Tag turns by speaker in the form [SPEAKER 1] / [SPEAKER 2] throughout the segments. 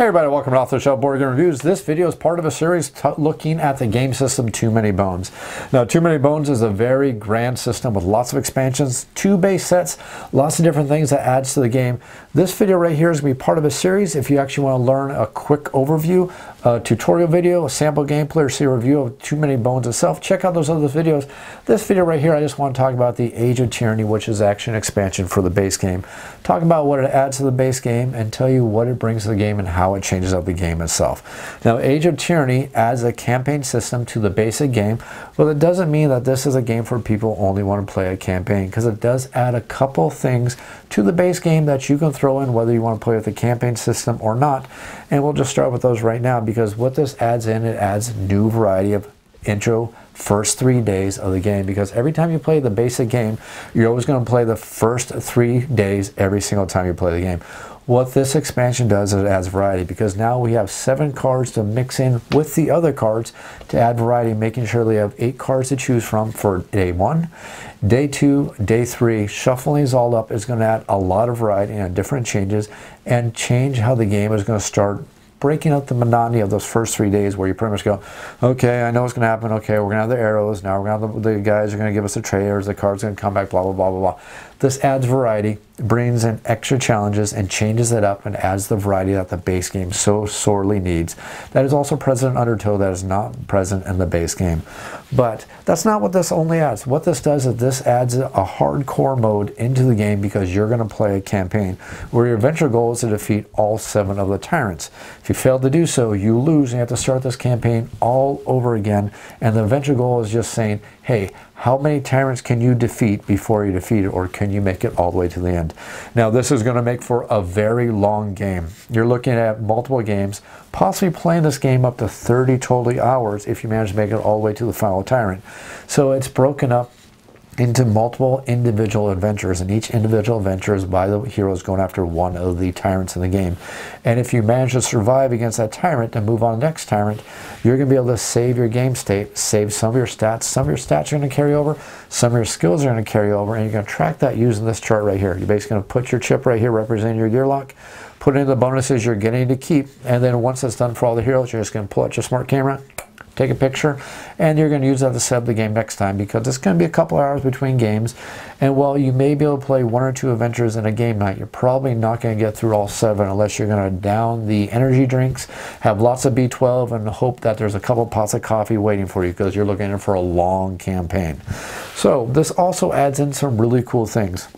[SPEAKER 1] Hey everybody, welcome to Off the Shelf Board Game Reviews. This video is part of a series looking at the game system Too Many Bones. Now, Too Many Bones is a very grand system with lots of expansions, 2 base sets, lots of different things that adds to the game. This video right here is going to be part of a series. If you actually want to learn a quick overview, a tutorial video, a sample gameplay, or see a review of Too Many Bones itself, check out those other videos. This video right here, I just want to talk about the Age of Tyranny, which is actually an expansion for the base game. Talk about what it adds to the base game and tell you what it brings to the game and how it changes up the game itself. Now, Age of Tyranny adds a campaign system to the basic game, but it doesn't mean that this is a game for people who only want to play a campaign, because it does add a couple things to the base game that you can throw in whether you want to play with the campaign system or not. And we'll just start with those right now, because what this adds in, it adds new variety of intro first 3 days of the game, because every time you play the basic game, you're always going to play the first 3 days every single time you play the game. What this expansion does is it adds variety, because now we have 7 cards to mix in with the other cards to add variety, making sure they have 8 cards to choose from for day 1, day 2, day 3. Shuffling these all up is going to add a lot of variety and different changes, and change how the game is going to start breaking up the monotony of those first 3 days, where you pretty much go, okay, I know what's going to happen. Okay, we're going to have the arrows. Now we're going to have the guys are going to give us the traders. The cards are going to come back, blah, blah, blah, blah, blah. This adds variety, brings in extra challenges, and changes it up and adds the variety that the base game so sorely needs. That is also present in Undertow, that is not present in the base game. But that's not what this only adds. What this does is this adds a hardcore mode into the game, because you're going to play a campaign where your adventure goal is to defeat all 7 of the Tyrants. If you fail to do so, you lose, and you have to start this campaign all over again. And the adventure goal is just saying, hey, how many Tyrants can you defeat before you defeat it, or can you make it all the way to the end? Now, this is going to make for a very long game. You're looking at multiple games, possibly playing this game up to 30 total hours if you manage to make it all the way to the final Tyrant. So it's broken up into multiple individual adventures, and each individual adventure is by the heroes going after one of the Tyrants in the game. And if you manage to survive against that Tyrant and move on to the next Tyrant, you're going to be able to save your game state, save some of your stats. Some of your stats are going to carry over, some of your skills are going to carry over, and you're going to track that using this chart right here. You're basically going to put your chip right here representing your Gearloc, put in the bonuses you're getting to keep, and then once it's done for all the heroes, you're just going to pull out your smart camera, take a picture, and you're going to use that to set up the game next time, because it's going to be a couple hours between games. And while you may be able to play 1 or 2 adventures in a game night, you're probably not going to get through all 7 unless you're going to down the energy drinks, have lots of B12, and hope that there's a couple pots of coffee waiting for you, because you're looking for a long campaign. So this also adds in some really cool things.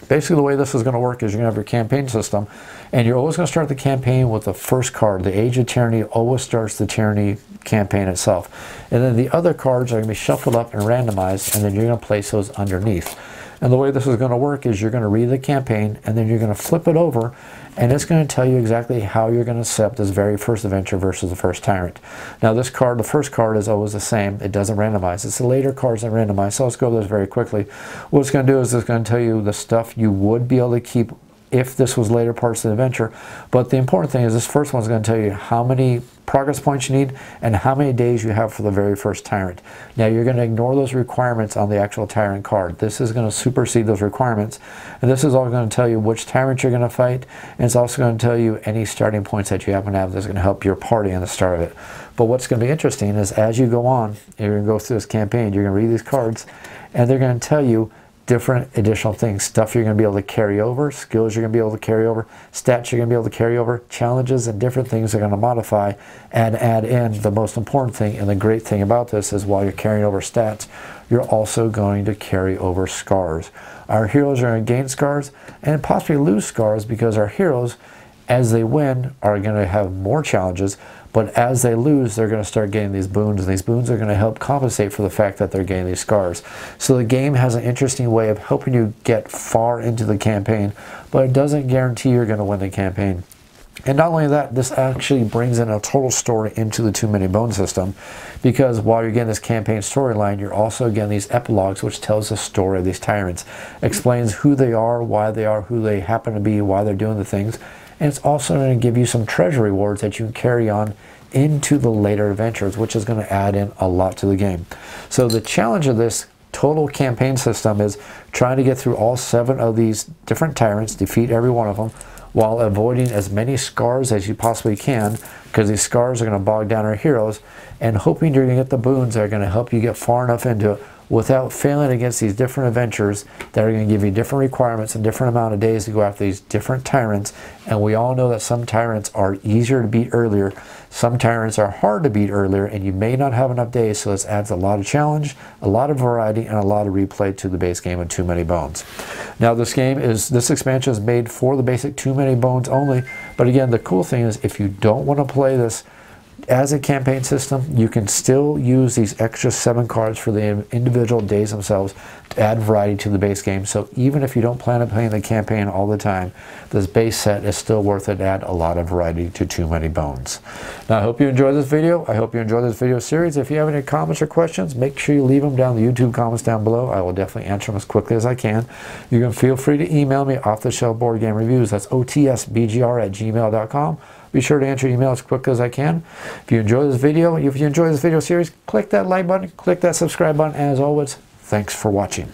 [SPEAKER 1] Basically, the way this is going to work is you're going to have your campaign system, and you're always going to start the campaign with the first card. The Age of Tyranny always starts the Tyranny campaign itself. And then the other cards are going to be shuffled up and randomized, and then you're going to place those underneath. And the way this is going to work is you're going to read the campaign, and then you're going to flip it over, and it's going to tell you exactly how you're going to set up this very first adventure versus the first Tyrant. Now, this card, the first card, is always the same. It doesn't randomize. It's the later cards that randomize. So let's go over this very quickly. What it's going to do is it's going to tell you the stuff you would be able to keep if this was later parts of the adventure. But the important thing is this first one's going to tell you how many progress points you need and how many days you have for the very first Tyrant. Now, you're going to ignore those requirements on the actual Tyrant card. This is going to supersede those requirements, and this is all going to tell you which Tyrant you're going to fight, and it's also going to tell you any starting points that you happen to have that's going to help your party in the start of it. But what's going to be interesting is as you go on, you're going to go through this campaign, you're going to read these cards, and they're going to tell you different additional things, stuff you're going to be able to carry over, skills you're going to be able to carry over, stats you're going to be able to carry over, challenges and different things are going to modify and add in. The most important thing and the great thing about this is while you're carrying over stats, you're also going to carry over scars. Our heroes are going to gain scars and possibly lose scars, because our heroes, as they win, are going to have more challenges, but as they lose, they're going to start getting these boons, and these boons are going to help compensate for the fact that they're getting these scars. So the game has an interesting way of helping you get far into the campaign, but it doesn't guarantee you're going to win the campaign. And not only that, this actually brings in a total story into the Too Many Bones system, because while you're getting this campaign storyline, you're also getting these epilogues, which tells the story of these Tyrants, explains who they are, who they happen to be, why they're doing the things. And it's also going to give you some treasure rewards that you can carry on into the later adventures, which is going to add in a lot to the game. So the challenge of this total campaign system is trying to get through all 7 of these different tyrants, defeat every one of them, while avoiding as many scars as you possibly can, because these scars are going to bog down our heroes, and hoping you're going to get the boons that are going to help you get far enough into it without failing against these different adventures that are going to give you different requirements and different amount of days to go after these different tyrants. And we all know that some tyrants are easier to beat earlier, some tyrants are hard to beat earlier, and you may not have enough days, so this adds a lot of challenge, a lot of variety, and a lot of replay to the base game of Too Many Bones. Now this expansion is made for the basic Too Many Bones only, but again, the cool thing is if you don't want to play this as a campaign system, you can still use these extra 7 cards for the individual days themselves to add variety to the base game. So even if you don't plan on playing the campaign all the time, this base set is still worth it to add a lot of variety to Too Many Bones. Now I hope you enjoyed this video. I hope you enjoyed this video series. If you have any comments or questions, make sure you leave them down in the YouTube comments down below. I will definitely answer them as quickly as I can. You can feel free to email me off the shelf board game reviews. That's otsbgr@gmail.com. Be sure to answer email as quickly as I can. If you enjoy this video, if you enjoy this video series, click that like button, click that subscribe button, and as always, thanks for watching.